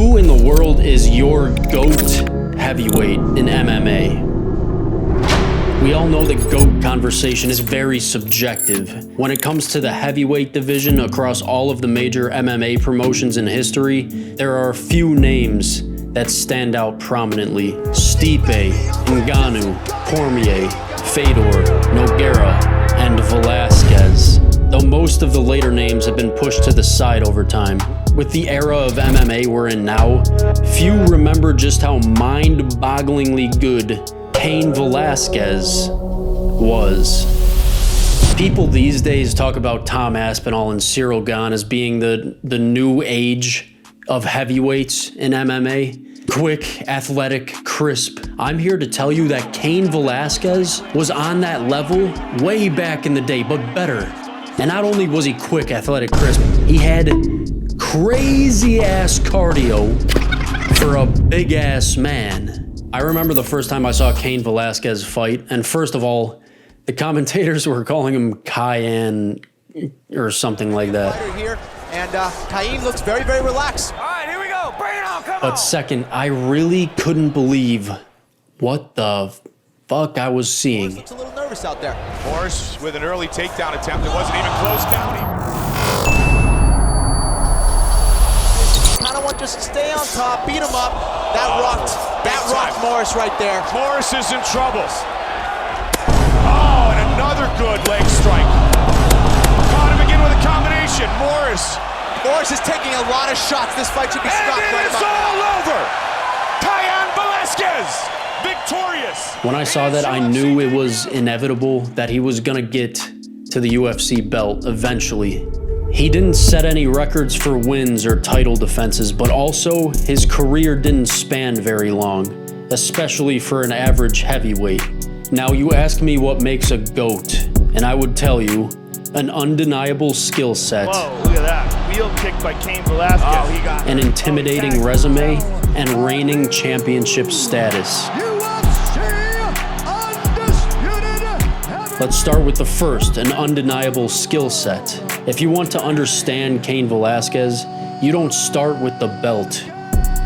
Who in the world is your GOAT heavyweight in MMA? We all know the GOAT conversation is very subjective. When it comes to the heavyweight division across all of the major MMA promotions in history, there are a few names that stand out prominently. Stipe, Ngannou, Cormier, Fedor, Nogueira, and Velasquez. Though most of the later names have been pushed to the side over time. With the era of MMA we're in now, few remember just how mind-bogglingly good Cain Velasquez was. People these days talk about Tom Aspinall and Cyril Gane as being the new age of heavyweights in MMA. Quick, athletic, crisp. I'm here to tell you that Cain Velasquez was on that level way back in the day, but better. And not only was he quick, athletic, crisp, he had crazy ass cardio for a big ass man. I remember the first time I saw Cain Velasquez fight, and first of all, the commentators were calling him Cayenne or something like that. Here, and Cain looks very, very relaxed. All right, here we go. Bring it on, come on. But second, I really couldn't believe what the fuck I was seeing. Looks a little nervous out there. Morris with an early takedown attempt. It wasn't even close, Downey. Kind of want to just stay on top, beat him up. That rocked Morris right there. Morris is in trouble. Oh, and another good leg strike. Caught him again with a combination. Morris is taking a lot of shots. This fight should be stopped right about now. And it is all over. Cain Velasquez, victorious. When I saw that, I knew it was inevitable that he was gonna get to the UFC belt eventually. He didn't set any records for wins or title defenses, but also his career didn't span very long, especially for an average heavyweight. Now you ask me what makes a GOAT, and I would tell you, an undeniable skill set. Whoa, look at that. Wheel kick by Cain Velasquez. Oh, he got an intimidating resume, and reigning championship status. Let's start with the first, an undeniable skill set. If you want to understand Cain Velasquez, you don't start with the belt.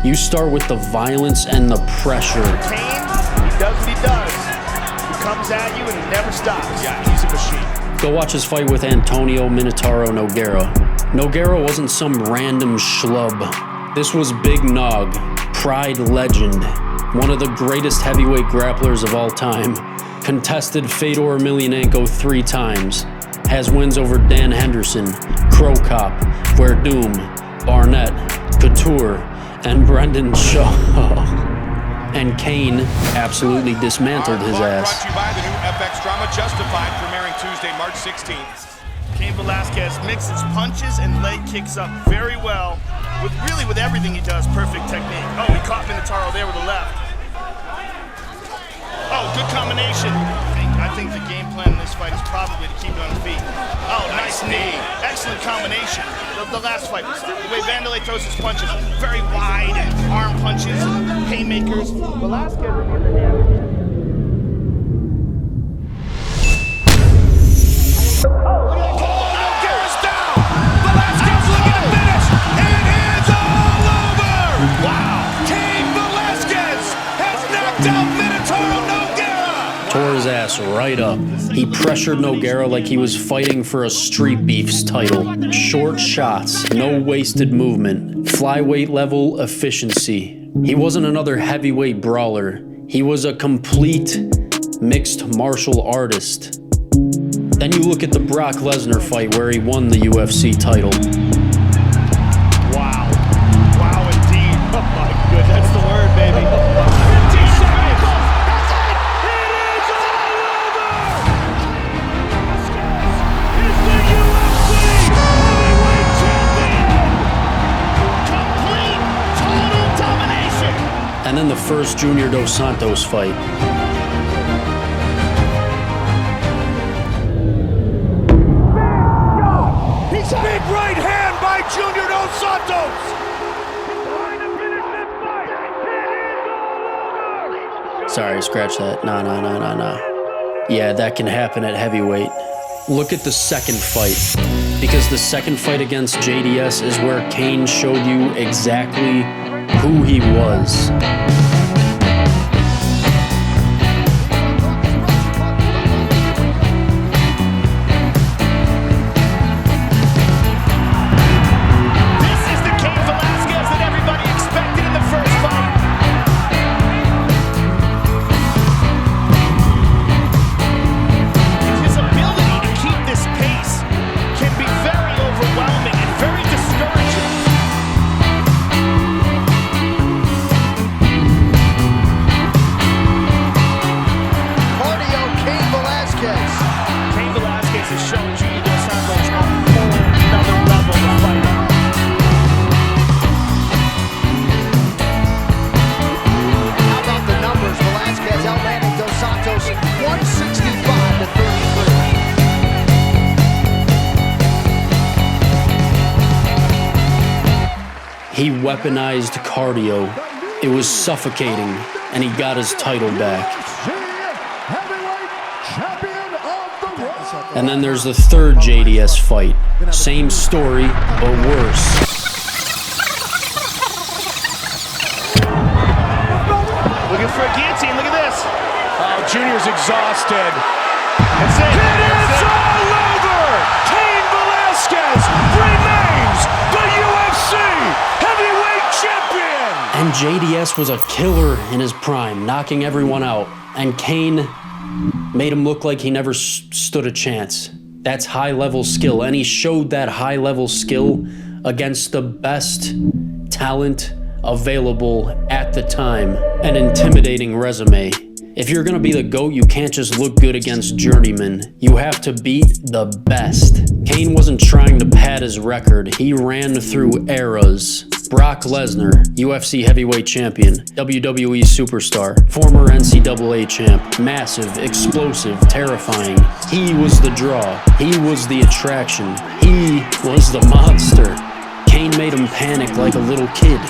You start with the violence and the pressure. Cain, he does what he does. He comes at you and he never stops. Yeah, he's a machine. Go watch his fight with Antonio Minotauro Nogueira. Nogueira wasn't some random schlub. This was Big Nog, Pride legend, one of the greatest heavyweight grapplers of all time. Contested Fedor Emelianenko 3 times. Has wins over Dan Henderson, Crow Cop, Verdum, Barnett, Couture, and Brendan Shaw. And Cain absolutely dismantled his ass. Brought to you by the new FX drama Justified, premiering Tuesday, March 16th. Cain Velasquez mixes punches and leg kicks up very well. With everything he does, perfect technique. Oh, he caught Minotauro there with the left. Oh, good combination. I think the game plan in this fight is probably to keep it on the feet. Oh, nice knee. Excellent combination. The last fight, the way Vanderlei throws his punches, very wide, arm punches, haymakers. Velasquez in the hand. Oh, look at that. Nogueira's down. Velasquez looking to finish. It is all over. Wow. Cain Velasquez has knocked out Minotauro Nogueira. Tore his ass right up. He pressured Nogueira like he was fighting for a Street Beefs title. Short shots, no wasted movement, flyweight level efficiency. He wasn't another heavyweight brawler. He was a complete mixed martial artist. Then you look at the Brock Lesnar fight where he won the UFC title. Wow. Wow indeed. Oh my goodness. That's the word, baby. 50 seconds. That's it! It is all over! Is the UFC heavyweight champion! Complete, total domination! And then the first Junior Dos Santos fight. Big right hand by Junior Dos Santos. Sorry, scratch that. Nah. Yeah, that can happen at heavyweight. Look at the second fight, because the second fight against JDS is where Cain showed you exactly who he was. This is the Cain Velasquez that everybody expected in the first fight. His ability to keep this pace can be very overwhelming and very discouraging. Cardio, Cain Velasquez. Cain Velasquez has shown Junior Dos Santos a whole another level of fighting. How about the numbers? Velasquez outlanding Dos Santos 165 to 33. He weaponized cardio. It was suffocating, and he got his title back. And then there's the third JDS fight. Same story, but worse. Looking for a guillotine, look at this. Oh, Junior's exhausted. That's it. It is all over! Cain Velasquez remains the UFC heavyweight champion! And JDS was a killer in his prime, knocking everyone out. And Cain made him look like he never stood a chance. That's high-level skill, and he showed that high-level skill against the best talent available at the time. An intimidating resume. If you're gonna be the GOAT, you can't just look good against journeymen. You have to beat the best. Cain wasn't trying to pad his record. He ran through eras. Brock Lesnar, UFC heavyweight champion, WWE superstar, former NCAA champ, massive, explosive, terrifying. He was the draw. He was the attraction. He was the monster. Cain made him panic like a little kid.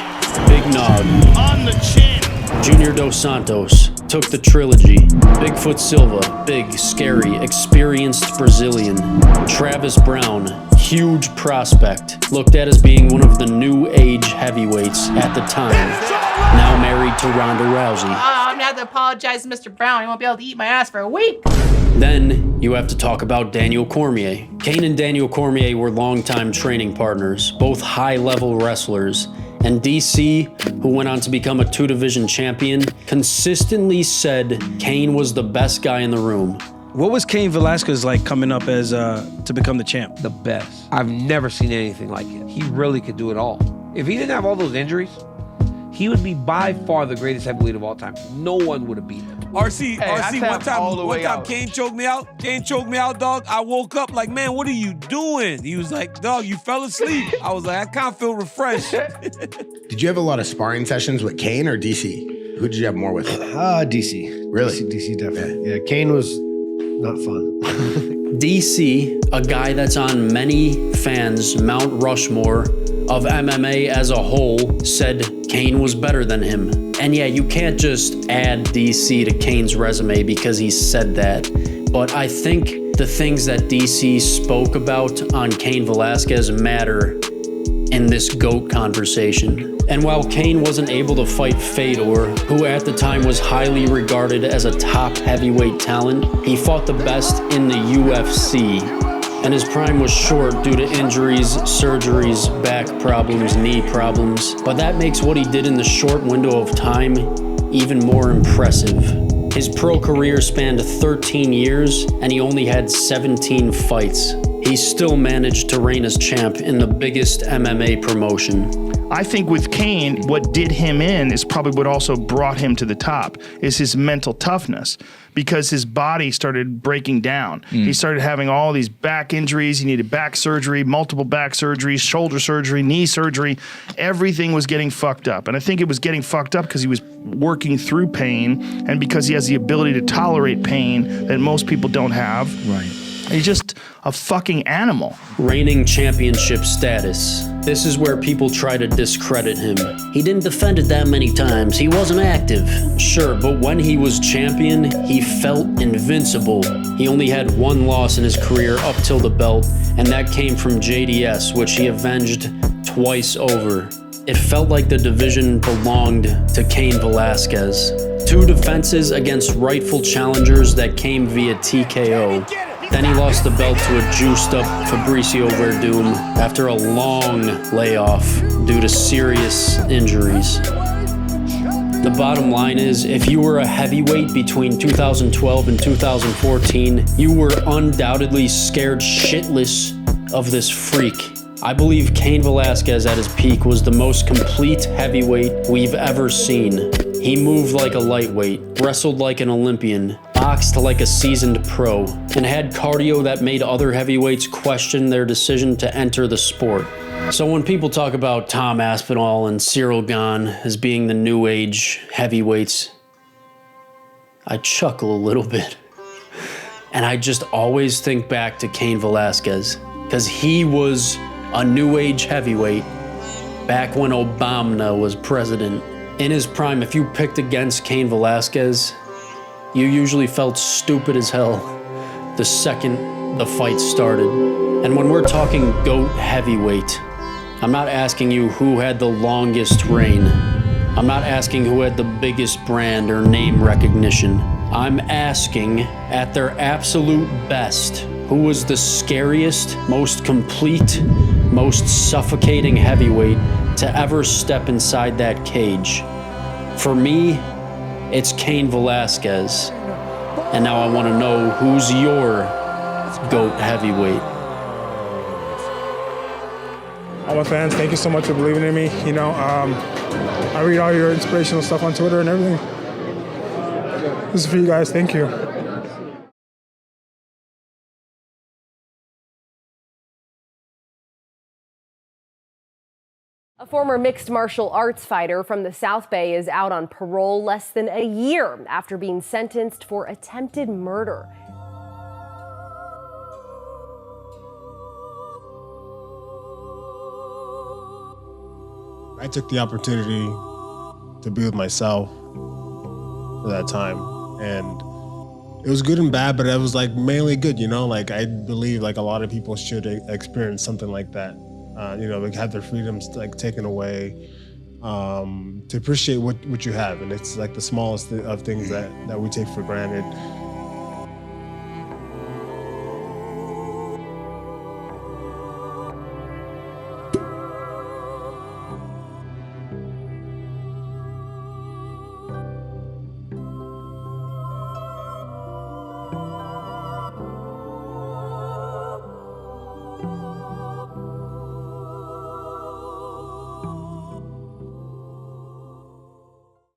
Big nod. On the chin. Junior Dos Santos took the trilogy. Bigfoot Silva, big, scary, experienced Brazilian. Travis Brown, huge prospect, looked at as being one of the new age heavyweights at the time. Now married to Ronda Rousey. I'm gonna have to apologize to Mr. Brown. He won't be able to eat my ass for a week. Then you have to talk about Daniel Cormier. Cain and Daniel Cormier were longtime training partners, both high-level wrestlers. And DC, who went on to become a two-division champion, consistently said Cain was the best guy in the room. What was Cain Velasquez like coming up as to become the champ? The best. I've never seen anything like it. He really could do it all. If he didn't have all those injuries, he would be by far the greatest heavyweight of all time. No one would have beat him. RC, one time Cain choked me out. Cain choked me out, dog. I woke up like, man, what are you doing? He was like, dog, you fell asleep. I was like, I can't feel refreshed. Did you have a lot of sparring sessions with Cain or DC? Who did you have more with? DC. Really? DC definitely. Yeah, Cain was not fun. DC, a guy that's on many fans' Mount Rushmore of MMA as a whole, said Cain was better than him. And yeah, you can't just add DC to Cain's resume because he said that. But I think the things that DC spoke about on Cain Velasquez matter in this GOAT conversation. And while Cain wasn't able to fight Fedor, who at the time was highly regarded as a top heavyweight talent, he fought the best in the UFC. And his prime was short due to injuries, surgeries, back problems, knee problems. But that makes what he did in the short window of time even more impressive. His pro career spanned 13 years, and he only had 17 fights. He still managed to reign as champ in the biggest MMA promotion. I think with Cain, what did him in is probably what also brought him to the top, is his mental toughness, because his body started breaking down. He started having all these back injuries. He needed back surgery, multiple back surgeries, shoulder surgery, knee surgery. Everything was getting fucked up. And I think it was getting fucked up because he was working through pain and because he has the ability to tolerate pain that most people don't have. Right. He's just a fucking animal. Reigning championship status. This is where people try to discredit him. He didn't defend it that many times. He wasn't active. Sure, but when he was champion, he felt invincible. He only had one loss in his career up till the belt, and that came from JDS, which he avenged twice over. it felt like the division belonged to Cain Velasquez. 2 defenses against rightful challengers that came via TKO. Then he lost the belt to a juiced-up Fabricio Verdum after a long layoff due to serious injuries. The bottom line is, if you were a heavyweight between 2012 and 2014, you were undoubtedly scared shitless of this freak. I believe Cain Velasquez at his peak was the most complete heavyweight we've ever seen. He moved like a lightweight, wrestled like an Olympian, boxed like a seasoned pro, and had cardio that made other heavyweights question their decision to enter the sport. So when people talk about Tom Aspinall and Cyril Gane as being the new age heavyweights, I chuckle a little bit. And I just always think back to Cain Velasquez, because he was a new age heavyweight back when Obama was president. In his prime, if you picked against Cain Velasquez, you usually felt stupid as hell the second the fight started. And when we're talking GOAT heavyweight, I'm not asking you who had the longest reign. I'm not asking who had the biggest brand or name recognition. I'm asking, at their absolute best, who was the scariest, most complete, most suffocating heavyweight to ever step inside that cage. For me, it's Cain Velasquez. And now I want to know, who's your GOAT heavyweight? All my fans, thank you so much for believing in me. You know, I read all your inspirational stuff on Twitter and everything. This is for you guys. Thank you. A former mixed martial arts fighter from the South Bay is out on parole less than a year after being sentenced for attempted murder. I took the opportunity to be with myself for that time, and it was good and bad, but it was like mainly good, you know? Like, I believe like a lot of people should experience something like that. You know, like have their freedoms like taken away, to appreciate what you have. And it's like the smallest of things that we take for granted.